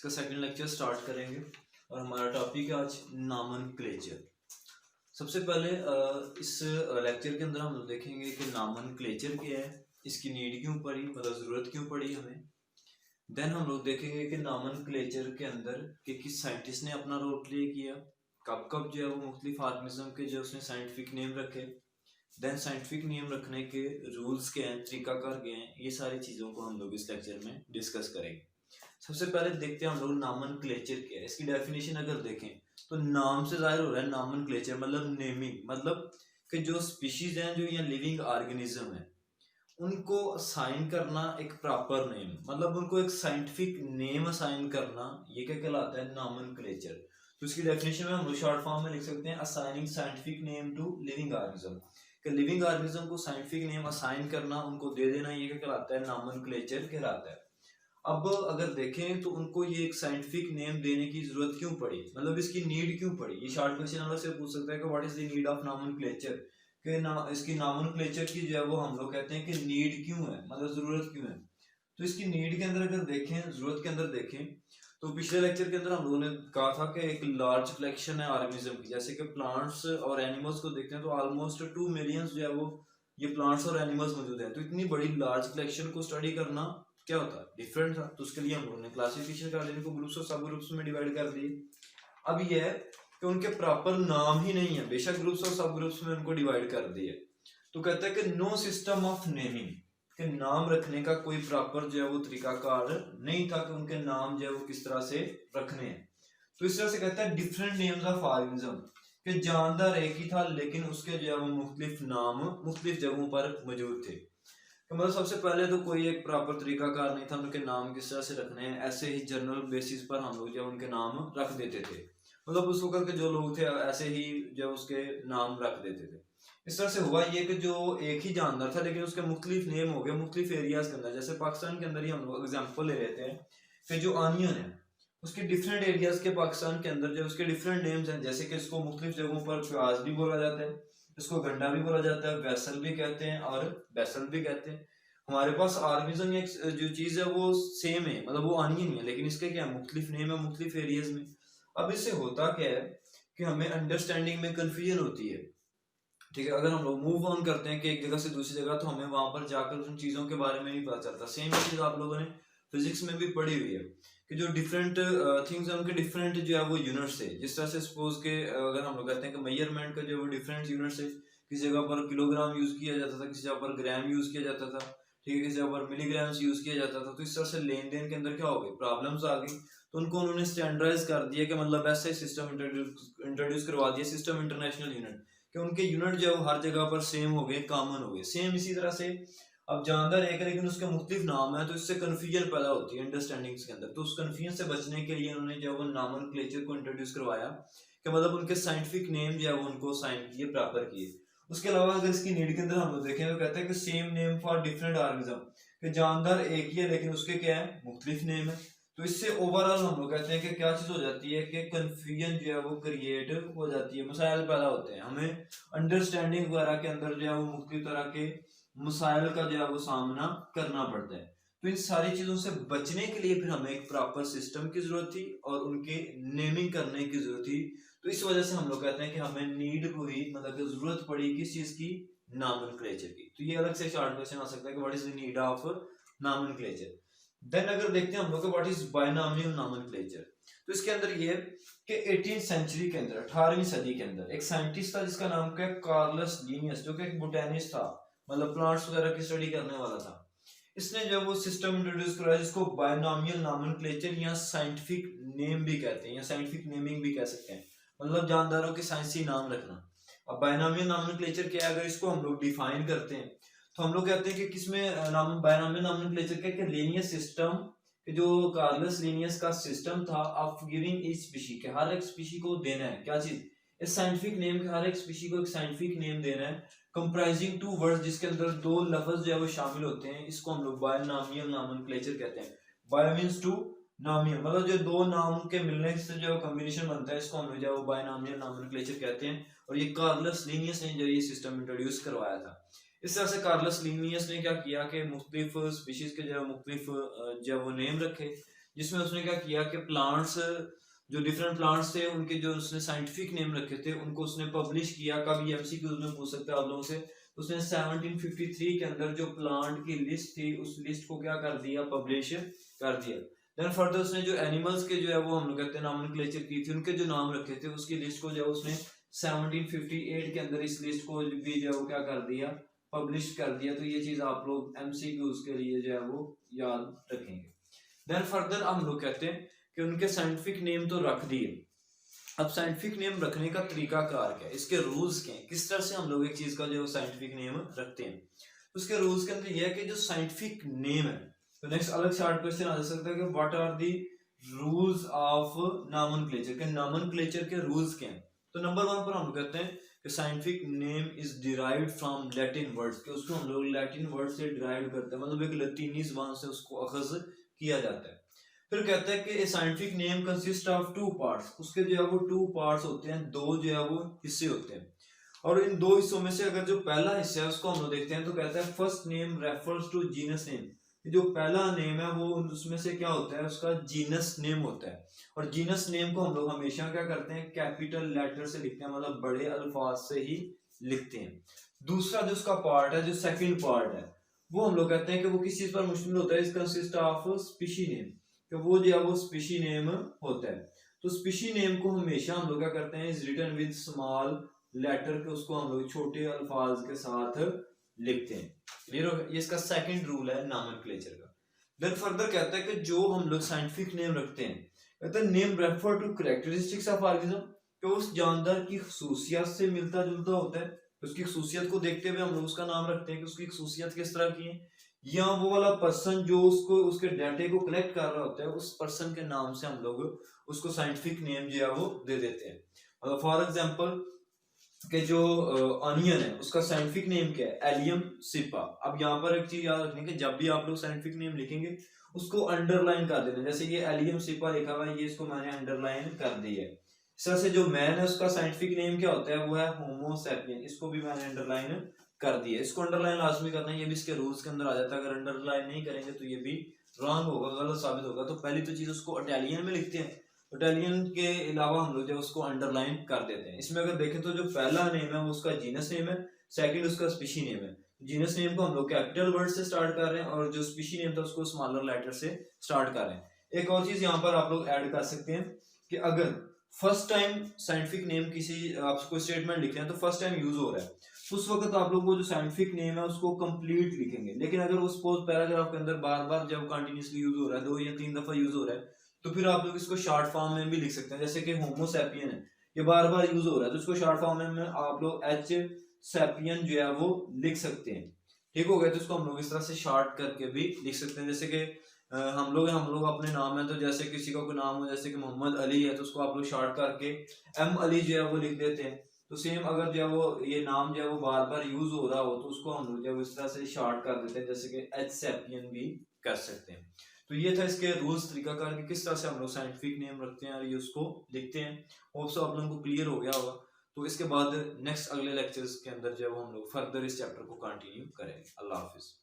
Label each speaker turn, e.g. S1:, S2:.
S1: इसका second lecture start करेंगे और हमारा टॉपिक है आज नॉमेनक्लेचर। सबसे पहले इस लेक्चर के अंदर हम लोग देखेंगे कि नॉमेनक्लेचर क्या है, इसकी नीड क्यों पड़ी, मतलब ज़रूरत क्यों पड़ी हमें। देन हम लोग देखेंगे कि नॉमेनक्लेचर के अंदर कि किस साइंटिस्ट ने अपना रोल प्ले किया, कब कब जो है वो मुख्तलिफ ऑर्गेनिज्म के जो उसने साइंटिफिक नेम रखे। देन साइंटिफिक नेम रखने के रूल्स क्या हैं, तरीकाकार क्या हैं, ये सारी चीज़ों को हम लोग इस लेक्चर में डिस्कस करेंगे। सबसे पहले देखते हैं हम लोग नॉमेनक्लेचर क्या है। इसकी डेफिनेशन अगर देखें तो नाम से जाहिर हो रहा है नॉमेनक्लेचर मतलब नेमिंग, मतलब कि जो स्पीशीज हैं, जो यहाँ लिविंग ऑर्गेनिज्म है, उनको असाइन करना एक प्रॉपर नेम, मतलब उनको एक साइंटिफिक नेम असाइन करना, ये क्या कहलाता है, नॉमेनक्लेचर। तो इसकी डेफिनेशन में हम लोग शॉर्ट फॉर्म में लिख सकते हैं assigning scientific name to living organism. कि लिविंग ऑर्गेनिज्म को साइंटिफिक नेम असाइन करना, उनको दे देना, ये क्या कहलाता है, नॉमेनक्लेचर कहलाता है। अब अगर देखें तो उनको ये एक साइंटिफिक नेम देने की जरूरत क्यों पड़ी, मतलब इसकी नीड क्यों पड़ी। ये शॉर्ट क्वेश्चन अलग से पूछ सकता है कि what is the need of nomenclature, कि ना इसकी नॉमेनक्लेचर की जो है वो हम लोग कहते हैं कि नीड क्यों है, मतलब जरूरत क्यों है। तो इसकी नीड के अंदर अगर देखें, जरूरत के अंदर देखें, तो पिछले लेक्चर के अंदर हम लोगों ने कहा था कि एक लार्ज कलेक्शन है ऑर्गेनिज्म की, जैसे कि प्लांट्स और एनिमल्स को देखते हैं तो ऑलमोस्ट 2 मिलियंस जो है वो ये प्लांट्स और एनिमल्स मौजूद हैं। तो इतनी बड़ी लार्ज कलेक्शन को स्टडी करना क्या होता है, डिफरेंट था। तो उसके लिए हम लोगों ने क्लासिफिकेशन कर दिया, इनको ग्रुप्स और सब ग्रुप्स में डिवाइड कर दिए। अब ये है कि उनके प्रॉपर नाम ही नहीं है, बेशक ग्रुप्स और सब ग्रुप्स में उनको डिवाइड कर दिए। तो कहता है कि नो सिस्टम ऑफ नेमिंग, कि नाम रखने का कोई प्रॉपर जो है वो तरीकाकार नहीं था कि उनके नाम जो है वो किस तरह से रखने हैं। तो इस तरह से कहता है डिफरेंट नेम्स ऑफ ऑर्गेनिज्म, कि जानदार एक ही था लेकिन उसके जो है वो मुख्तलिफ नाम मुख्तलिफ जगहों पर मौजूद थे। तो मतलब सबसे पहले तो कोई एक प्रॉपर तरीकाकार नहीं था उनके नाम किस तरह से रखने हैं, ऐसे ही जनरल बेसिस पर हम लोग जो उनके नाम रख देते थे, मतलब उस वक्त के जो लोग थे ऐसे ही जो उसके नाम रख देते थे। इस तरह से हुआ ये कि जो एक ही जानदार था लेकिन उसके मुख्तलिफ नेम हो गए मुख्तलिफ एरियाज के अंदर। जैसे पाकिस्तान के अंदर ही हम लोग एग्जाम्पल ले लेते हैं कि जो ऑनियन है उसके डिफरेंट एरियाज के पाकिस्तान के अंदर जो उसके डिफरेंट नेम्स हैं, जैसे कि इसको मुख्तलिफ जगहों पर प्याज भी बोला जाता है, इसको गंडा भी बोला जाता है, वैसल भी कहते हैं और बैसल भी कहते हैं। हमारे पास ऑर्गेनिज्म एक जो चीज है वो सेम है, मतलब वो ऑनियन ही है, लेकिन इसके क्या मुख्तलिफ नेम है मुख्तलिफ एरियाज में। अब इससे होता क्या है कि हमें अंडरस्टैंडिंग में कंफ्यूजन होती है। ठीक है, अगर हम लोग मूव ऑन करते हैं कि एक जगह से दूसरी जगह, तो हमें वहां पर जाकर उन चीजों के बारे में नहीं पता चलता। सेम चीज आप लोगों ने फिजिक्स में भी पढ़ी हुई है कि जो डिफरेंट थिंग्स है उनके डिफरेंट जो है वो यूनिट्स है। जिस तरह से सपोज के अगर हम लोग कहते हैं कि मेजरमेंट का जो वो डिफरेंट यूनिट्स है, किसी जगह पर किलोग्राम यूज किया जाता था, किसी जगह पर ग्राम यूज किया जाता था, ठीक है, किसी जगह पर मिलीग्राम्स यूज किया जाता था। तो इस तरह से लेन देन के अंदर क्या हो गई, प्रॉब्लम्स आ गई। तो उनको उन्होंने स्टैंडर्डाइज कर दिया कि मतलब ऐसे सिस्टम इंट्रोड्यूस करवा दिया, सिस्टम इंटरनेशनल यूनिट, कि उनके यूनिट जो हर जगह पर सेम हो गए, कॉमन हो गए। सेम इसी तरह से अब जानदार एक लेकिन उसके मुख्तलिफ नाम है, तो इससे कंफ्यूजन पैदा होती है अंडरस्टैंडिंग्स के अंदर। तो उस कंफ्यूजन से बचने के लिए उन्होंने जो है नॉमेनक्लेचर को इंट्रोड्यूस करवाया, कि मतलब उनके साइंटिफिक नेम जो है वो उनको साइन किए, प्रॉपर किए। उसके अलावा अगर इसकी नीड के अंदर हम लोग देखें तो कहते हैं कि same name for different organism, कि जानदार एक ही है लेकिन उसके क्या है, मुख्तलिफ नेम है। तो इससे ओवरऑल हम लोग कहते हैं कि क्या चीज हो जाती है कि कंफ्यूजन जो है वो क्रिएट हो जाती है, मसाइल पैदा होते हैं। हमें अंडरस्टैंडिंग वगैरह के अंदर जो है वो मुख्तलिफ तरह के मसाइल का जो है वो सामना करना पड़ता है। तो इन सारी चीजों से बचने के लिए फिर हमें एक प्रॉपर सिस्टम की जरूरत थी और उनके नेमिंग करने की जरूरत थी। तो इस वजह से हम लोग कहते हैं कि हमें नीड हुई, मतलब कि जरूरत पड़ी किस चीज की, नॉमेनक्लेचर की। तो ये अलग से शॉर्ट क्वेश्चन आ सकता है कि what is the need of nomenclature. Then अगर देखते हैं हम लोग व्हाट इज बायनॉमियल नॉमेनक्लेचर, तो इसके अंदर ये कि 18वीं सेंचुरी के अंदर, 18वीं सदी के अंदर एक साइंटिस्ट था जिसका नाम क्या है, कार्लस लिनियस, जो कि एक बोटेनिस्ट था, मतलब प्लांट्स वगैरह की स्टडी करने वाला था। इसने जो वो सिस्टम इंट्रोड्यूस कराया जिसको बायनॉमियल नॉमेनक्लेचर या साइंटिफिक नेम भी कहते हैं, या साइंटिफिक नेमिंग भी कह सकते हैं, मतलब जानदारों के साइंसी नाम रखना। अब बायनॉमियल नॉमेनक्लेचर क्या है, अगर इसको हम लोग डिफाइन करते हैं तो हम लोग कहते हैं कि किसमें नाम बायनॉमियल नॉमेनक्लेचर क्या है, लिनियस सिस्टम, जो कार्लस लिनियस का सिस्टम था ऑफ गिविंग ईच स्पीशी, के हर एक स्पीशी को देना है क्या चीज, इस साइंटिफिक नेम के, हर एक स्पीशी को एक साइंटिफिक नेम देना है, कंप्राइजिंग 2 वर्ड्स, जिसके अंदर 2 लफ्ज जो है वो शामिल होते हैं। इसको हम लोग बायनॉमियल नॉमेनक्लेचर कहते हैं। बायो मींस टू, नॉमियल मतलब जो 2 नाम के मिलने से जो कॉम्बिनेशन बनता है, इसको हम लोग जो बायनॉमियल नॉमेनक्लेचर कहते हैं। और ये कार्लस लिनियस ने जो ये सिस्टम इंट्रोड्यूस करवाया था। इस तरह से कार्लस लिनियस ने क्या किया कि मुख्तलिफ स्पीशीज के जो मुख्तलिफ जो वो नेम रखे, जिसमें उसने क्या किया कि प्लांट्स, जो डिफरेंट प्लांट्स थे उनके जो उसने साइंटिफिक नेम रखे थे उनको उसने पब्लिश किया। कभी एमसीक्यूज में पूछ सकते हैं आप लोगों से। उसने 1753 के अंदर जो प्लांट की लिस्ट थी उस लिस्ट को क्या कर दिया, पब्लिश कर दिया। देन फर्दर उसने जो एनिमल्स के जो है वो हम लोग कहते हैं नॉमेनक्लेचर की थी, उनके जो नाम रखे थे उसकी लिस्ट को जो है उसने 1758 के अंदर इस लिस्ट को भी जो है वो क्या कर दिया, पब्लिश कर दिया। तो ये चीज आप लोग एमसीक्यूज के लिए जो है वो याद रखेंगे। देन फर्दर हम लोग कहते हैं कि उनके साइंटिफिक नेम तो रख दिए, अब साइंटिफिक नेम रखने का तरीका कार क्या है, इसके रूल्स क्या है, किस तरह से हम लोग एक चीज का जो साइंटिफिक नेम रखते हैं। उसके रूल्स के अंदर यह है कि जो साइंटिफिक नेम है, तो नेक्स्ट अलग शार्ट क्वेश्चन आ सकता है कि what are the rules of nomenclature, के नॉमेनक्लेचर के रूल्स क्या हैं। तो नंबर 1 पर हम कहते हैं कि scientific name is derived from Latin words, के उसको हम लोग लैटिन वर्ड से डिराइव करते हैं, मतलब एक लतीनी ज़बान से उसको अखज़ किया जाता है। फिर कहता है कि scientific name consist of 2 parts, उसके जो है वो 2 पार्ट्स होते हैं, 2 जो है वो हिस्से होते हैं। और इन 2 हिस्सों में से अगर जो पहला हिस्सा है उसको हम लोग देखते हैं तो कहता है first name refers to genus name, जो पहला नेम है वो उसमें से क्या होता है, उसका जीनस नेम होता है। और जीनस नेम को हम लोग हमेशा क्या करते हैं, कैपिटल लेटर से लिखते हैं, मतलब बड़े अल्फाज से ही लिखते हैं। दूसरा जो उसका पार्ट है, जो सेकंड पार्ट है, वो हम लोग कहते हैं कि वो किस चीज पर मुश्तमिल होता है, इस कंसिस्ट ऑफ स्पीशी नेम, कि वो जो है वो स्पीशी नेम होता है। तो स्पीशी नेम को हमेशा हम लोग क्या करते हैं, is written with small letter, के उसको हम लोग छोटे अल्फाज के साथ लिखते हैं। क्लियर हो गया, ये इसका सेकंड रूल है नॉमेनक्लेचर का। देन फर्दर कहता है कि जो हम लोग साइंटिफिक नेम रखते हैं, कहता है name refer to characteristics of organism, कि उस जानदार की खसूसियत से मिलता जुलता होता है, उसकी खसूसियत को देखते हुए हम लोग उसका नाम रखते हैं कि उसकी खसूसियत किस तरह की है, या वो वाला पर्सन जो उसको उसके डाटे को कलेक्ट कर रहा होता है उस पर्सन के नाम से हम लोग उसको साइंटिफिक नेम जो है वो दे देते हैं। मतलब फॉर एग्जांपल कि जो ऑनियन है उसका साइंटिफिक नेम क्या है, एलियम सिपा। अब यहाँ पर एक चीज याद रखनी कि जब भी आप लोग साइंटिफिक नेम लिखेंगे उसको अंडरलाइन कर देना, जैसे ये एलियम सिपा लिखा हुआ है, ये इसको मैंने अंडरलाइन कर दिया है। इस तरह से जो मैन है उसका साइंटिफिक नेम क्या होता है, वो है होमो सैपियन, इसको भी मैंने अंडरलाइन कर दिया। इसको अंडरलाइन लाजमी करना है, ये भी इसके रूल्स के अंदर आ जाता है। अगर अंडरलाइन नहीं करेंगे तो ये भी रॉन्ग होगा, गलत साबित होगा। तो पहली तो चीज उसको इटालियन में लिखते हैं, इटालियन के अलावा हम लोग जो उसको अंडरलाइन कर देते हैं। इसमें अगर देखें तो जो पहला नेम है वो उसका जीनस नेम है, सेकंड उसका स्पीशी नेम है। जीनस नेम को हम लोग कैपिटल वर्ड से स्टार्ट कर रहे हैं और जो स्पीशी नेम था उसको स्मॉलर लेटर से स्टार्ट कर रहे हैं। एक और चीज यहाँ पर आप लोग ऐड कर सकते हैं कि अगर फर्स्ट टाइम साइंटिफिक नेम किसी आपको स्टेटमेंट लिख रहे हैं तो फर्स्ट टाइम यूज हो रहा है, उस वक्त आप लोग वो जो साइंटिफिक नेम है उसको कंप्लीट लिखेंगे। लेकिन अगर वो सपोज पैराग्राफ के अंदर बार बार जब कंटिन्यूसली यूज हो रहा है, 2 या 3 दफा यूज हो रहा है, तो फिर आप लोग इसको शॉर्ट फॉर्म में भी लिख सकते हैं। जैसे कि होमो सैपियन है, ये बार बार यूज हो रहा है, तो इसको शॉर्ट फॉर्म में आप लोग एच सैपियन जो है वो लिख सकते हैं। ठीक हो गया, तो इसको हम लोग इस तरह से शॉर्ट करके भी लिख सकते हैं। जैसे कि हम लोग अपने नाम है, तो जैसे किसी का कोई नाम हो जैसे कि मोहम्मद अली है, तो उसको आप लोग शॉर्ट करके एम अली जो है वो लिख देते हैं। तो सेम अगर जो है वो ये नाम जो है वो बार बार यूज हो रहा हो तो उसको हम लोग जो है इस तरह से शॉर्ट कर देते हैं, जैसे कि एच सैपियन भी कर सकते हैं। तो ये था इसके रूल्स तरीकाकार कि किस तरह से हम लोग साइंटिफिक नेम रखते हैं और ये उसको लिखते हैं। होप सो आप लोगों को क्लियर हो गया होगा। तो इसके बाद नेक्स्ट अगले लेक्चर्स के अंदर जब हम लोग फर्दर इस चैप्टर को कंटिन्यू करेंगे। अल्लाह हाफिज।